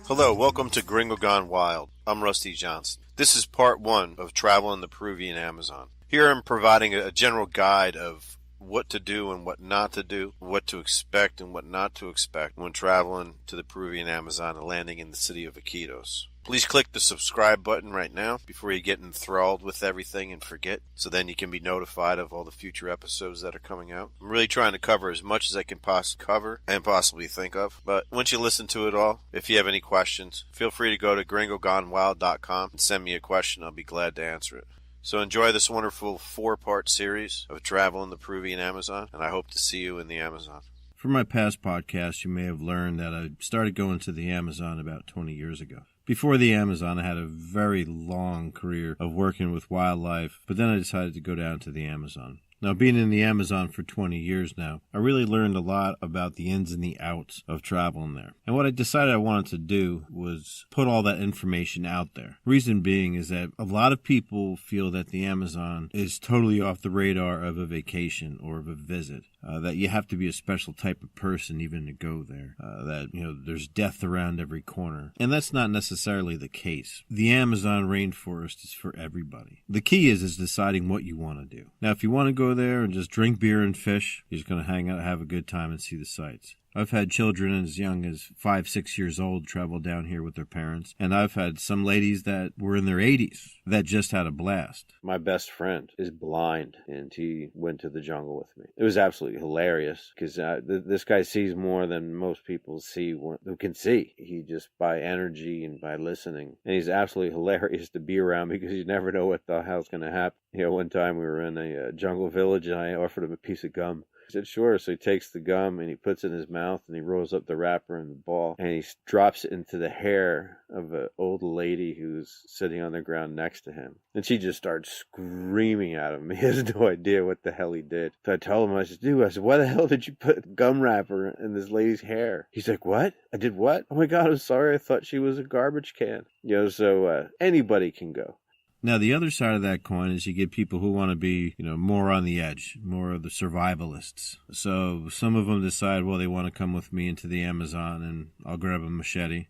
Hello, welcome to Gringo Gone Wild. I'm Rusty Johnson. This is part one of traveling the Peruvian Amazon. Here I'm providing a general guide of what to do and what not to do, what to expect and what not to expect when traveling to the Peruvian Amazon and landing in the city of Iquitos. Please click the subscribe button right now before you get enthralled with everything and forget, so then you can be notified of all the future episodes that are coming out. I'm really trying to cover as much as I can possibly cover and possibly think of, but once you listen to it all, if you have any questions, feel free to go to gringogonewild.com and send me a question. I'll be glad to answer it. So enjoy this wonderful 4-part series of travel in the Peruvian Amazon, and I hope to see you in the Amazon. From my past podcasts, you may have learned that I started going to the Amazon about 20 years ago. Before the Amazon, I had a very long career of working with wildlife, but then I decided to go down to the Amazon. Now, being in the Amazon for 20 years now, I really learned a lot about the ins and the outs of traveling there. And what I decided I wanted to do was put all that information out there. Reason being is that a lot of people feel that the Amazon is totally off the radar of a vacation or of a visit. That you have to be a special type of person even to go there. That, there's death around every corner. And that's not necessarily the case. The Amazon rainforest is for everybody. The key is deciding what you want to do. Now, if you want to go there and just drink beer and fish, you're just going to hang out, have a good time, and see the sights. I've had children as young as 5-6 years old travel down here with their parents, and I've had some ladies that were in their 80s that just had a blast. My best friend is blind, and he went to the jungle with me. It was absolutely hilarious because this guy sees more than most people who can see. He just by energy and by listening, and he's absolutely hilarious to be around because you never know what the hell's going to happen. One time we were in a jungle village, and I offered him a piece of gum. He said, sure. So he takes the gum and he puts it in his mouth and he rolls up the wrapper and the ball and he drops it into the hair of an old lady who's sitting on the ground next to him. And she just starts screaming at him. He has no idea what the hell he did. So I told him, I said, why the hell did you put gum wrapper in this lady's hair? He's like, what? I did what? Oh my God, I'm sorry. I thought she was a garbage can. So anybody can go. Now, the other side of that coin is you get people who want to be, more on the edge, more of the survivalists. So some of them decide, well, they want to come with me into the Amazon and I'll grab a machete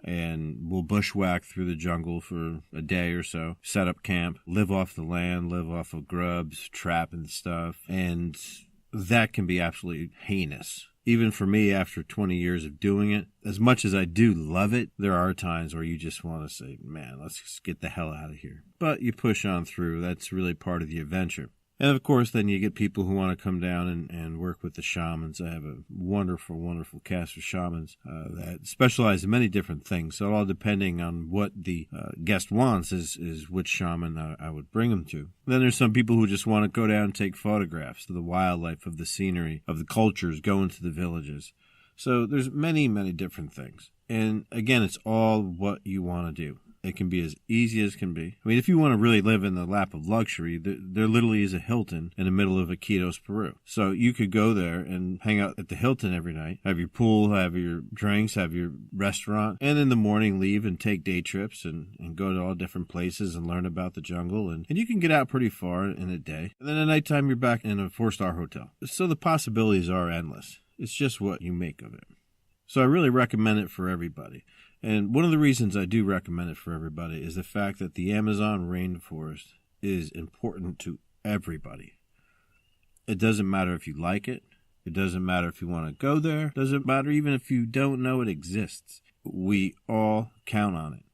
and we'll bushwhack through the jungle for a day or so, set up camp, live off the land, live off of grubs, trap and stuff. And that can be absolutely heinous. Even for me, after 20 years of doing it, as much as I do love it, there are times where you just want to say, man, let's just get the hell out of here. But you push on through. That's really part of the adventure. And of course, then you get people who want to come down and work with the shamans. I have a wonderful, wonderful cast of shamans that specialize in many different things. So all depending on what the guest wants is which shaman I would bring them to. Then there's some people who just want to go down and take photographs of the wildlife, of the scenery, of the cultures, go into the villages. So there's many, many different things. And again, it's all what you want to do. It can be as easy as can be. I mean, if you want to really live in the lap of luxury, there literally is a Hilton in the middle of Iquitos, Peru. So you could go there and hang out at the Hilton every night, have your pool, have your drinks, have your restaurant, and in the morning leave and take day trips and go to all different places and learn about the jungle. And you can get out pretty far in a day. And then at nighttime, you're back in a 4-star hotel. So the possibilities are endless. It's just what you make of it. So I really recommend it for everybody. And one of the reasons I do recommend it for everybody is the fact that the Amazon rainforest is important to everybody. It doesn't matter if you like it. It doesn't matter if you want to go there. It doesn't matter even if you don't know it exists. We all count on it.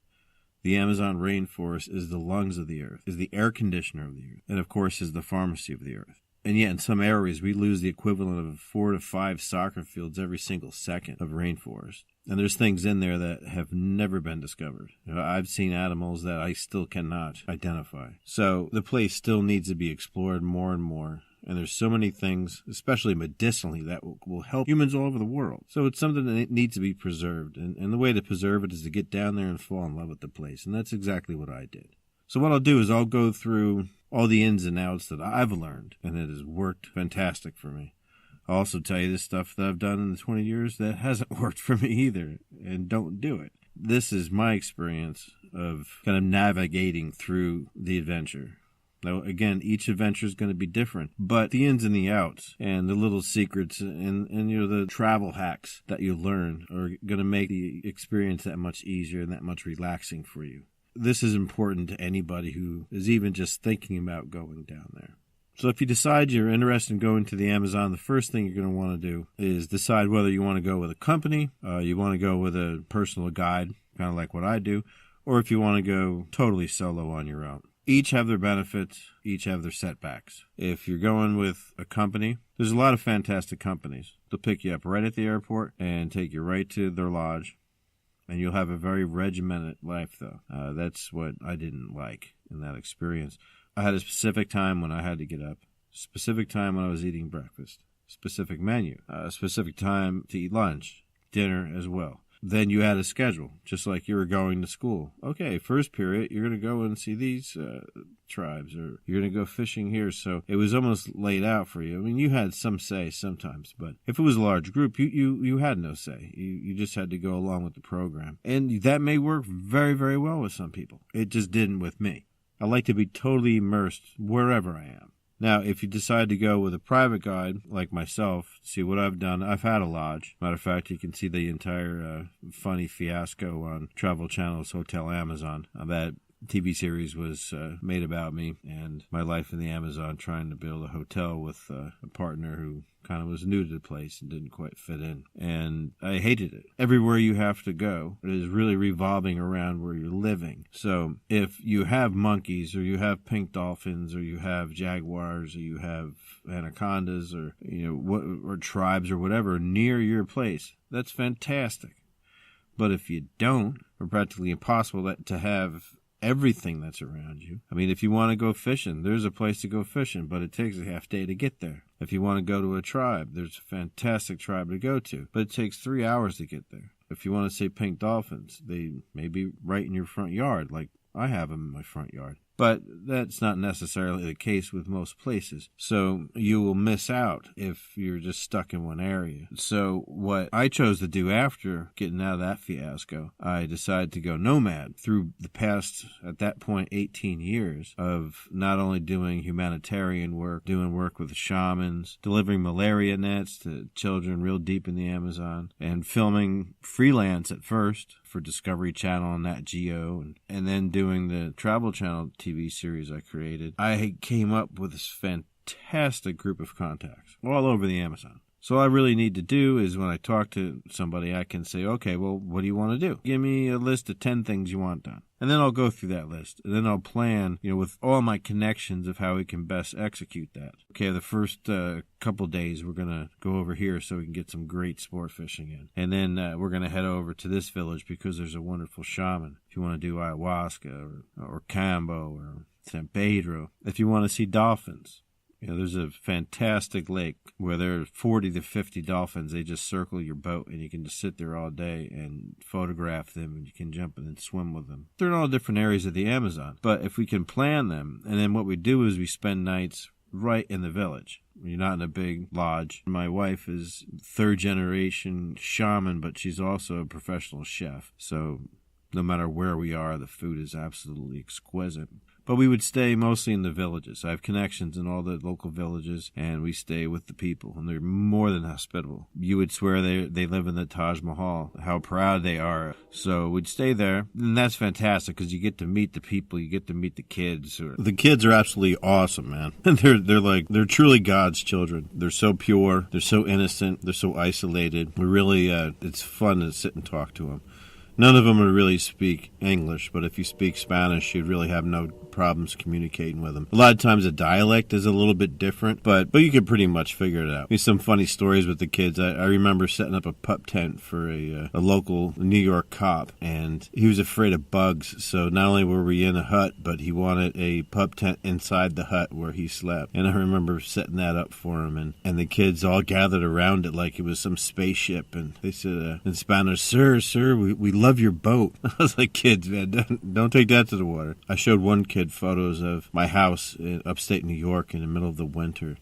The Amazon rainforest is the lungs of the earth, is the air conditioner of the earth, and of course is the pharmacy of the earth. And yet in some areas we lose the equivalent of 4 to 5 soccer fields every single second of rainforest. And there's things in there that have never been discovered. I've seen animals that I still cannot identify. So the place still needs to be explored more and more. And there's so many things, especially medicinally, that will help humans all over the world. So it's something that needs to be preserved. And the way to preserve it is to get down there and fall in love with the place. And that's exactly what I did. So what I'll do is I'll go through all the ins and outs that I've learned. And it has worked fantastic for me. I'll also tell you the stuff that I've done in the 20 years that hasn't worked for me either. And don't do it. This is my experience of kind of navigating through the adventure. Now, again, each adventure is going to be different, but the ins and the outs and the little secrets and the travel hacks that you learn are going to make the experience that much easier and that much relaxing for you. This is important to anybody who is even just thinking about going down there. So if you decide you're interested in going to the Amazon, the first thing you're going to want to do is decide whether you want to go with a company, you want to go with a personal guide, kind of like what I do, or if you want to go totally solo on your own. Each have their benefits, each have their setbacks. If you're going with a company, there's a lot of fantastic companies. They'll pick you up right at the airport and take you right to their lodge, and you'll have a very regimented life, though. That's what I didn't like in that experience. I had a specific time when I had to get up, specific time when I was eating breakfast, specific menu, a specific time to eat lunch, dinner as well. Then you had a schedule, just like you were going to school. Okay, first period, you're going to go and see these tribes, or you're going to go fishing here. So it was almost laid out for you. I mean, you had some say sometimes, but if it was a large group, you had no say. You just had to go along with the program. And that may work very, very well with some people. It just didn't with me. I like to be totally immersed wherever I am. Now, if you decide to go with a private guide, like myself, see what I've done, I've had a lodge. Matter of fact, you can see the entire funny fiasco on Travel Channel's Hotel Amazon. That TV series was made about me and my life in the Amazon, trying to build a hotel with a partner who kind of was new to the place and didn't quite fit in. And I hated it. Everywhere you have to go is really revolving around where you're living. So if you have monkeys, or you have pink dolphins, or you have jaguars, or you have anacondas, or or tribes or whatever near your place, that's fantastic. But if you don't, or practically impossible to have everything that's around you. I mean, if you want to go fishing, there's a place to go fishing, but it takes a half day to get there. If you want to go to a tribe, there's a fantastic tribe to go to, but it takes 3 hours to get there. If you want to say pink dolphins, they may be right in your front yard, like I have them in my front yard. But that's not necessarily the case with most places. So you will miss out if you're just stuck in one area. So what I chose to do after getting out of that fiasco, I decided to go nomad through the past, at that point, 18 years of not only doing humanitarian work, doing work with shamans, delivering malaria nets to children real deep in the Amazon, and filming freelance at first for Discovery Channel and Nat Geo, and then doing the Travel Channel TV series I created. I came up with this fantastic group of contacts all over the Amazon. So all I really need to do is when I talk to somebody, I can say, okay, well, what do you want to do? Give me a list of 10 things you want done. And then I'll go through that list. And then I'll plan, with all my connections of how we can best execute that. Okay, the first couple days, we're going to go over here so we can get some great sport fishing in. And then we're going to head over to this village because there's a wonderful shaman. If you want to do ayahuasca or Cambo or San Pedro. If you want to see dolphins. There's a fantastic lake where there are 40 to 50 dolphins. They just circle your boat, and you can just sit there all day and photograph them, and you can jump in and swim with them. They're in all different areas of the Amazon. But if we can plan them, and then what we do is we spend nights right in the village. You're not in a big lodge. My wife is third generation shaman, but she's also a professional chef. So no matter where we are, the food is absolutely exquisite. But we would stay mostly in the villages. I have connections in all the local villages, and we stay with the people, and they're more than hospitable. You would swear they live in the Taj Mahal, how proud they are. So we'd stay there, and that's fantastic because you get to meet the people, you get to meet the kids. The kids are absolutely awesome, man. They're truly God's children. They're so pure, they're so innocent, they're so isolated. We really, it's fun to sit and talk to them. None of them would really speak English, but if you speak Spanish, you'd really have no problems communicating with them. A lot of times the dialect is a little bit different, but you can pretty much figure it out. There's some funny stories with the kids. I remember setting up a pup tent for a local New York cop, and he was afraid of bugs, so not only were we in a hut, but he wanted a pup tent inside the hut where he slept. And I remember setting that up for him, and the kids all gathered around it like it was some spaceship, and they said in Spanish, Sir, we love your boat. I was like, kids, man, don't take that to the water. I showed one kid photos of my house in upstate New York in the middle of the winter.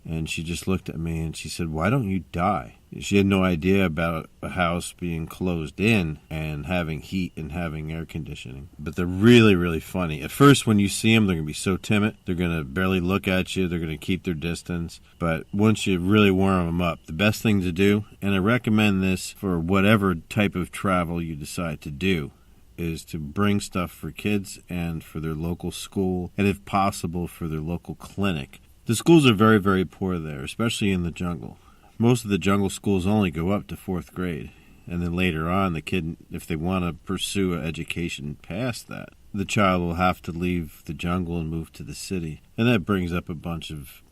And she just looked at me and she said, "Why don't you die?" She had no idea about a house being closed in and having heat and having air conditioning. But they're really, really funny. At first, when you see them, they're going to be so timid. They're going to barely look at you. They're going to keep their distance. But once you really warm them up, the best thing to do, and I recommend this for whatever type of travel you decide to do, is to bring stuff for kids and for their local school, and if possible, for their local clinic. The schools are very, very poor there, especially in the jungle. Most of the jungle schools only go up to 4th grade. And then later on, the kid, if they want to pursue an education past that, the child will have to leave the jungle and move to the city. And that brings up a bunch of,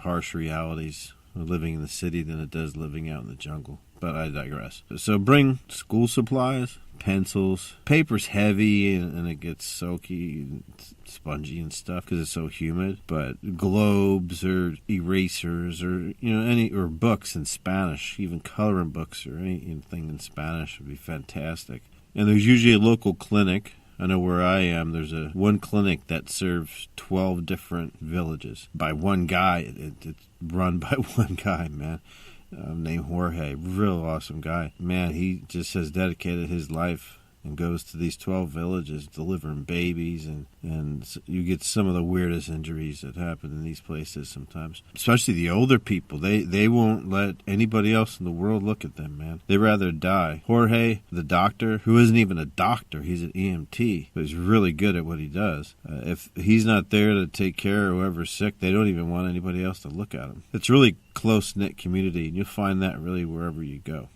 harsh realities of living in the city than it does living out in the jungle. But I digress. So bring school supplies, pencils. Paper's heavy and it gets soaky and spongy and stuff because it's so humid. But globes or erasers or or books in Spanish, even coloring books or anything in Spanish would be fantastic. And there's usually a local clinic. I know where I am, there's one clinic that serves 12 different villages by one guy. It's run by one guy, man. Named Jorge. Real awesome guy. Man, he just has dedicated his life and goes to these 12 villages delivering babies, and you get some of the weirdest injuries that happen in these places sometimes. Especially the older people. They won't let anybody else in the world look at them, man. They'd rather die. Jorge, the doctor, who isn't even a doctor, he's an EMT, but he's really good at what he does. If he's not there to take care of whoever's sick, they don't even want anybody else to look at him. It's really close-knit community, and you'll find that really wherever you go.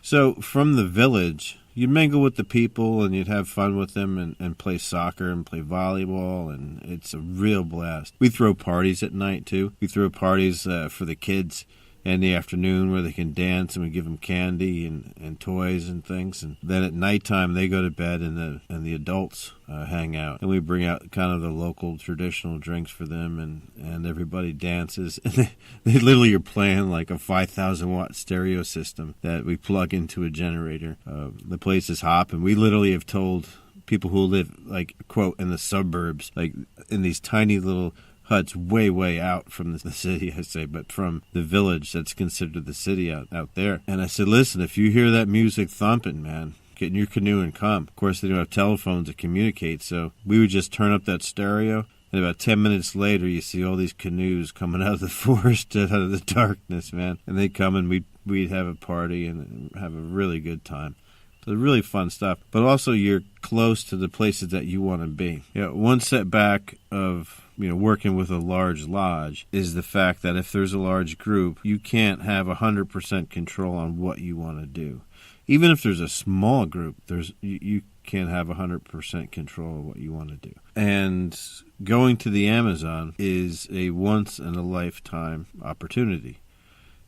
So from the village, you'd mingle with the people and you'd have fun with them and play soccer and play volleyball, and it's a real blast. We throw parties at night too. We throw parties for the kids in the afternoon where they can dance, and we give them candy and toys and things. And then at nighttime they go to bed and the adults hang out, and we bring out kind of the local traditional drinks for them, and everybody dances. And they literally are playing like a 5,000 watt stereo system that we plug into a generator. The place is hopping. We literally have told people who live, like, quote, in the suburbs, like in these tiny little huts way, way out from the city, I say, but from the village that's considered the city out there. And I said, listen, if you hear that music thumping, man, get in your canoe and come. Of course, they don't have telephones to communicate, so we would just turn up that stereo, and about 10 minutes later, you see all these canoes coming out of the forest, out of the darkness, man. And they come, and we'd have a party and have a really good time. So really fun stuff. But also, you're close to the places that you want to be. One setback of working with a large lodge is the fact that if there's a large group, you can't have 100% control on what you want to do. Even if there's a small group, you can't have 100% control of what you want to do. And going to the Amazon is a once-in-a-lifetime opportunity.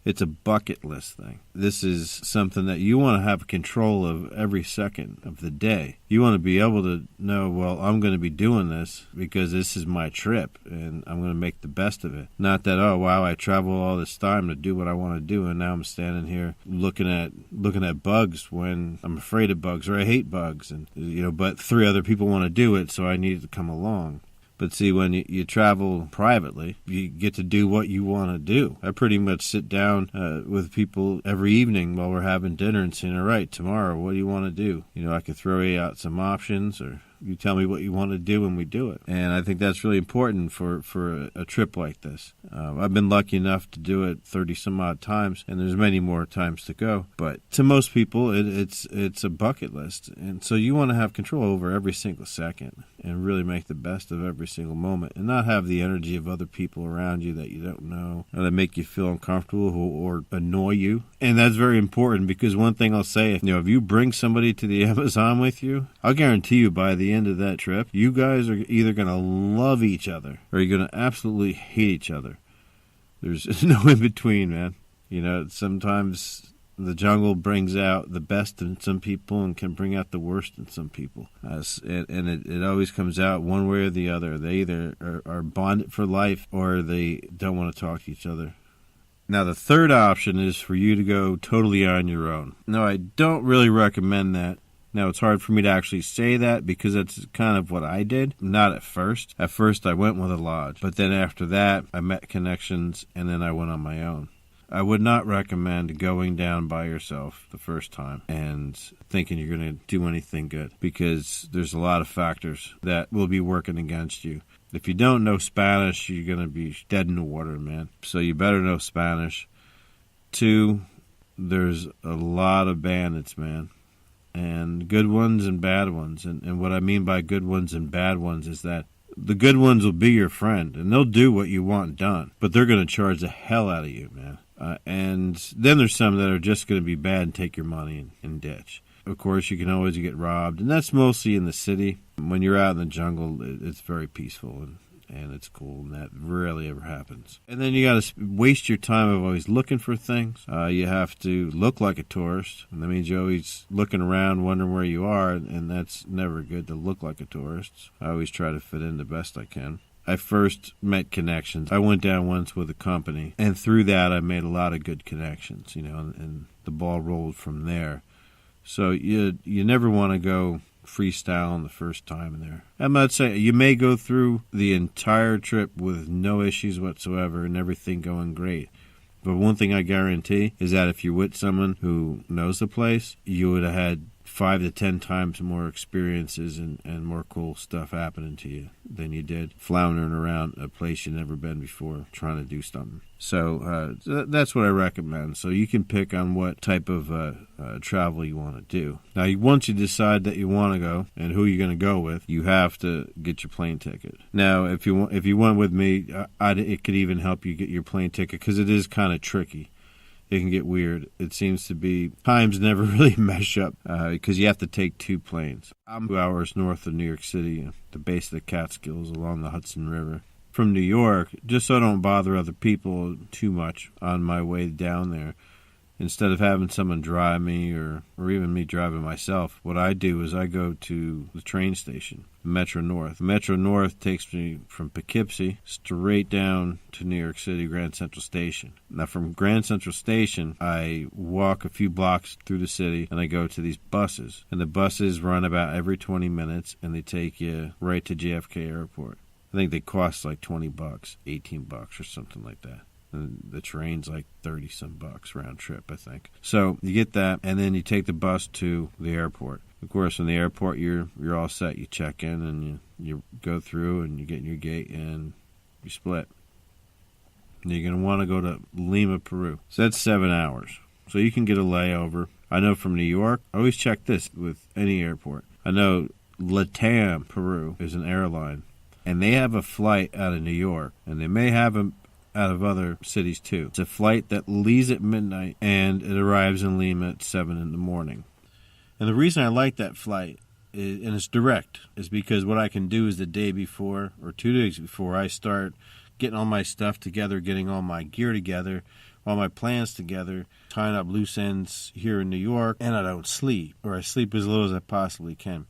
It's a bucket list thing. This is something that you want to have control of every second of the day. You want to be able to know, well, I'm going to be doing this because this is my trip and I'm going to make the best of it. Not that, oh, wow, I travel all this time to do what I want to do and now I'm standing here looking at bugs when I'm afraid of bugs or I hate bugs. And but 3 other people want to do it, so I need to come along. But see, when you travel privately, you get to do what you want to do. I pretty much sit down with people every evening while we're having dinner and saying, all right, tomorrow, what do you want to do? I could throw you out some options, or you tell me what you want to do and we do it. And I think that's really important for a trip like this. I've been lucky enough to do it 30 some odd times, and there's many more times to go. But to most people, it's a bucket list. And so you want to have control over every single second and really make the best of every single moment and not have the energy of other people around you that you don't know or that make you feel uncomfortable or annoy you. And that's very important, because one thing I'll say, if you bring somebody to the Amazon with you, I'll guarantee you by the end of that trip, you guys are either going to love each other or you're going to absolutely hate each other. There's no in between, man. Sometimes the jungle brings out the best in some people and can bring out the worst in some people. It always comes out one way or the other. They either are bonded for life or they don't want to talk to each other. Now, the third option is for you to go totally on your own. No, I don't really recommend that. Now, it's hard for me to actually say that because that's kind of what I did. Not at first. At first, I went with a lodge. But then after that, I met connections, and then I went on my own. I would not recommend going down by yourself the first time and thinking you're going to do anything good, because there's a lot of factors that will be working against you. If you don't know Spanish, you're going to be dead in the water, man. So you better know Spanish. 2, there's a lot of bandits, man. And good ones and bad ones. And what I mean by good ones and bad ones is that the good ones will be your friend, and they'll do what you want done. But they're going to charge the hell out of you, man. And then there's some that are just going to be bad and take your money and ditch. Of course, you can always get robbed, and that's mostly in the city. When you're out in the jungle, it's very peaceful, and it's cool, and that rarely ever happens. And then you got to waste your time of always looking for things. You have to look like a tourist, and that means you're always looking around, wondering where you are, and that's never good to look like a tourist. I always try to fit in the best I can. I first met connections. I went down once with a company, and through that I made a lot of good connections, and the ball rolled from there. So you never want to go freestyling the first time there. I'm not saying you may go through the entire trip with no issues whatsoever and everything going great. But one thing I guarantee is that if you're with someone who knows the place, you would have had 5 to 10 times more experiences and more cool stuff happening to you than you did floundering around a place you've never been before trying to do something. So that's what I recommend. So you can pick on what type of travel you want to do. Now, once you decide that you want to go and who you're going to go with, you have to get your plane ticket. Now, if you went with me, it could even help you get your plane ticket because it is kind of tricky. It can get weird. It seems to be times never really mesh up because you have to take 2 planes. I'm 2 hours north of New York City, the base of the Catskills along the Hudson River. From New York, just so I don't bother other people too much on my way down there, instead of having someone drive me or even me driving myself, what I do is I go to the train station, Metro North. Metro North takes me from Poughkeepsie straight down to New York City, Grand Central Station. Now, from Grand Central Station, I walk a few blocks through the city, and I go to these buses. And the buses run about every 20 minutes, and they take you right to JFK Airport. I think they cost like $20, $18 or something like that. And the train's like 30-some bucks round trip, I think. So you get that, and then you take the bus to the airport. Of course, in the airport, you're all set. You check in, and you go through, and you get in your gate, and you split. And you're going to want to go to Lima, Peru. So that's 7 hours. So you can get a layover. I know from New York, I always check this with any airport. I know LATAM, Peru, is an airline, and they have a flight out of New York, and they may have them out of other cities too. It's a flight that leaves at midnight, and it arrives in Lima at 7 in the morning. And the reason I like that flight, and it's direct, is because what I can do is the day before or 2 days before, I start getting all my stuff together, getting all my gear together, all my plans together, tying up loose ends here in New York, and I don't sleep, or I sleep as little as I possibly can.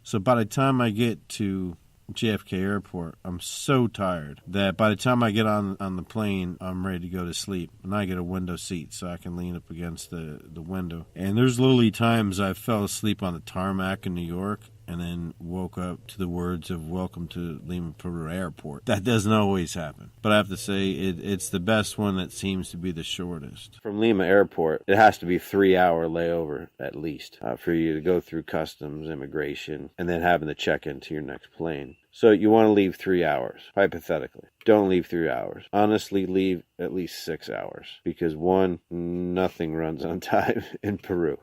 So by the time I get to JFK Airport, I'm so tired that by the time I get on the plane, I'm ready to go to sleep. And I get a window seat so I can lean up against the window. And there's literally times I fell asleep on the tarmac in New York and then woke up to the words of "Welcome to Lima, Peru Airport." That doesn't always happen. But I have to say, it's the best one that seems to be the shortest. From Lima Airport, it has to be 3-hour layover at least for you to go through customs, immigration, and then having to check into your next plane. So you want to leave 3 hours, hypothetically. Don't leave 3 hours. Honestly, leave at least 6 hours. Because one, nothing runs on time in Peru.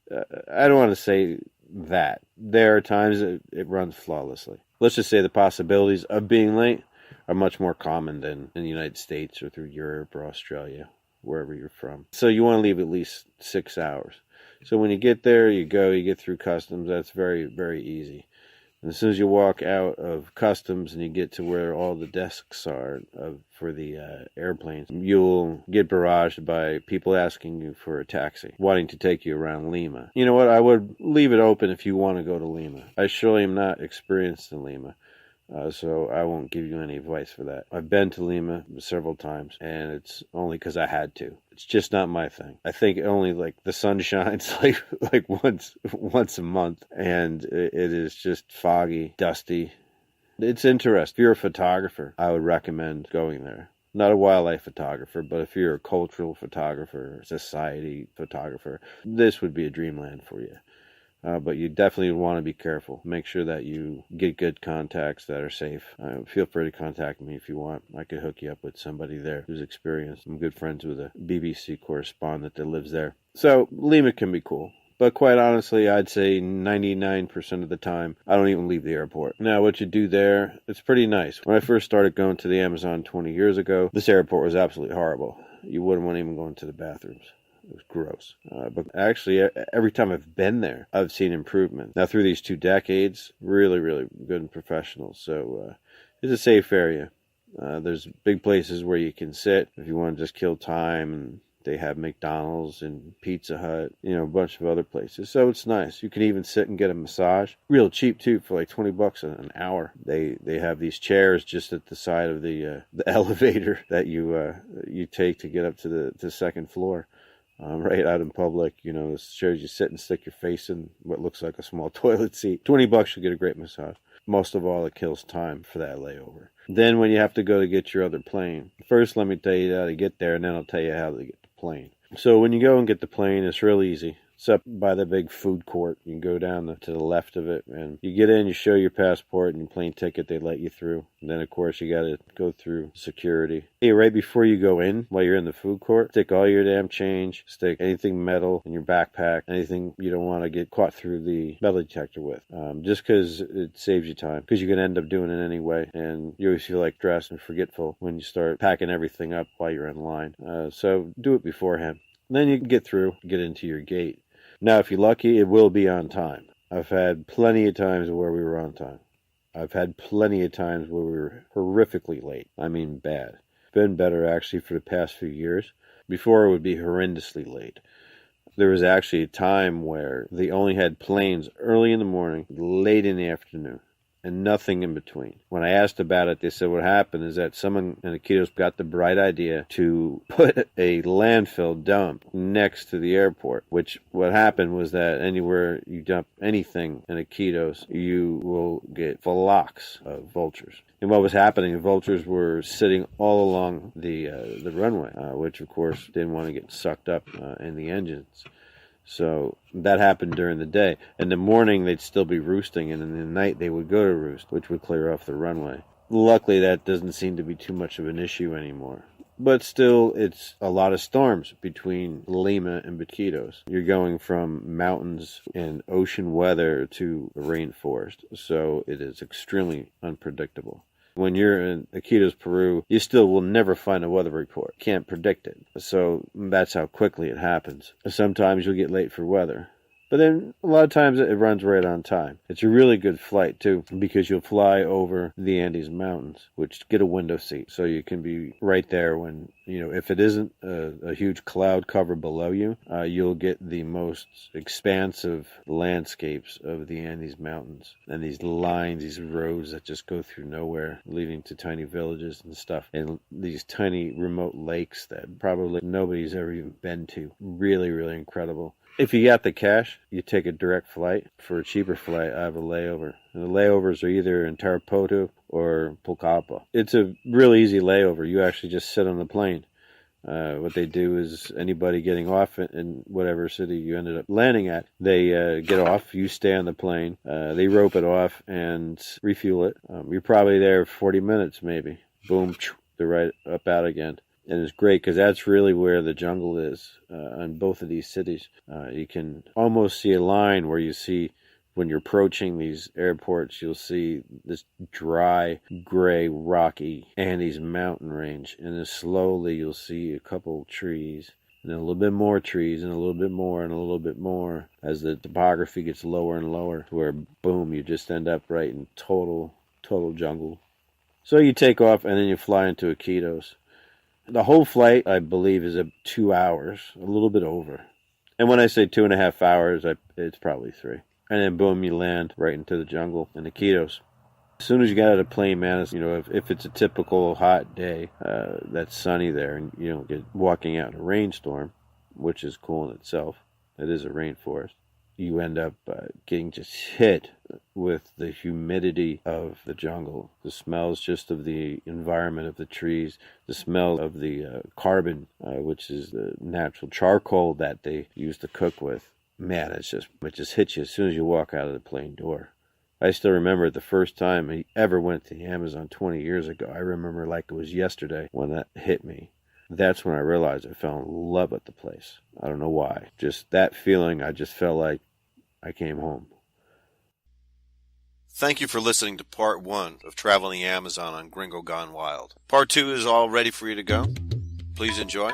I don't want to say that. There are times it runs flawlessly. Let's just say the possibilities of being late are much more common than in the United States or through Europe or Australia, wherever you're from. So you want to leave at least 6 hours. So when you get there, you get through customs. That's very, very easy. And as soon as you walk out of customs and you get to where all the desks are for the airplanes, you'll get barraged by people asking you for a taxi, wanting to take you around Lima. You know what? I would leave it open if you want to go to Lima. I surely am not experienced in Lima. so I won't give you any advice for that. I've been to Lima several times, and it's only because I had to. It's just not my thing. I think only like the sun shines like once a month, and it is just foggy, dusty. It's interesting. If you're a photographer, I would recommend going there. Not a wildlife photographer, but if you're a cultural photographer, society photographer, this would be a dreamland for you. But you definitely want to be careful. Make sure that you get good contacts that are safe. Feel free to contact me if you want. I could hook you up with somebody there who's experienced. I'm good friends with a BBC correspondent that lives there. So Lima can be cool. But quite honestly, I'd say 99% of the time, I don't even leave the airport. Now, what you do there, it's pretty nice. When I first started going to the Amazon 20 years ago, this airport was absolutely horrible. You wouldn't want to even go into the bathrooms. It was gross. But actually, every time I've been there, I've seen improvement. Now, through these 2 decades, really, really good and professional. So it's a safe area. There's big places where you can sit if you want to just kill time, and they have McDonald's and Pizza Hut, a bunch of other places. So it's nice. You can even sit and get a massage. Real cheap, too, for like $20 an hour. They have these chairs just at the side of the elevator that you take to get up to the second floor. Right out in public, the chairs you sit and stick your face in what looks like a small toilet seat. $20, you get a great massage. Most of all, it kills time for that layover. Then when you have to go to get your other plane, first let me tell you how to get there, and then I'll tell you how to get the plane. So when you go and get the plane, it's real easy. It's up by the big food court. You can go down to the left of it, and you get in, you show your passport and your plane ticket, they let you through. And then, of course, you got to go through security. Hey, right before you go in, while you're in the food court, stick all your damn change, stick anything metal in your backpack, anything you don't want to get caught through the metal detector with, just because it saves you time, because you can end up doing it anyway, and you always feel like stressed and forgetful when you start packing everything up while you're in line. So do it beforehand. Then you can get through, get into your gate. Now, if you're lucky, it will be on time. I've had plenty of times where we were on time. I've had plenty of times where we were horrifically late. I mean bad. Been better, actually, for the past few years. Before, it would be horrendously late. There was actually a time where they only had planes early in the morning, late in the afternoon, and nothing in between. When I asked about it, they said what happened is that someone in Iquitos got the bright idea to put a landfill dump next to the airport, which what happened was that anywhere you dump anything in Iquitos, you will get flocks of vultures. And what was happening, the vultures were sitting all along the runway, which of course didn't want to get sucked up in the engines. So that happened during the day. In the morning, they'd still be roosting, and in the night, they would go to roost, which would clear off the runway. Luckily, that doesn't seem to be too much of an issue anymore. But still, it's a lot of storms between Lima and Iquitos. You're going from mountains and ocean weather to rainforest, so it is extremely unpredictable. When you're in Iquitos, Peru, you still will never find a weather report. Can't predict it. So that's how quickly it happens. Sometimes you'll get late for weather. But then a lot of times it runs right on time. It's a really good flight too, because you'll fly over the Andes Mountains, which get a window seat. So you can be right there when, if it isn't a huge cloud cover below you, you'll get the most expansive landscapes of the Andes Mountains. And these lines, these roads that just go through nowhere, leading to tiny villages and stuff. And these tiny remote lakes that probably nobody's ever even been to. Really, really incredible. If you got the cash, you take a direct flight. For a cheaper flight, I have a layover. And the layovers are either in Tarapoto or Pucallpa. It's a really easy layover. You actually just sit on the plane. What they do is anybody getting off in whatever city you ended up landing at, they get off, you stay on the plane, they rope it off and refuel it. You're probably there 40 minutes maybe. Boom, they're right up out again. And it's great because that's really where the jungle is in both of these cities. You can almost see a line where you see, when you're approaching these airports, you'll see this dry, gray, rocky Andes mountain range. And then slowly you'll see a couple trees, and then a little bit more trees, and a little bit more, and a little bit more, as the topography gets lower and lower, to where, boom, you just end up right in total jungle. So you take off, and then you fly into Iquitos. The whole flight, I believe, is 2 hours, a little bit over. And when I say 2.5 hours, it's probably 3. And then boom, you land right into the jungle in Iquitos. As soon as you get out of the plane, man, if it's a typical hot day that's sunny there, and you don't get walking out in a rainstorm, which is cool in itself. It is a rainforest. You end up getting just hit with the humidity of the jungle, the smells just of the environment of the trees, the smell of the carbon, which is the natural charcoal that they use to cook with. Man, it just hits you as soon as you walk out of the plane door. I still remember the first time I ever went to the Amazon 20 years ago. I remember like it was yesterday when that hit me. That's when I realized I fell in love with the place. I don't know why. Just that feeling, I just felt like I came home. Thank you for listening to part 1 of Traveling the Amazon on Gringo Gone Wild. Part 2 is all ready for you to go. Please enjoy.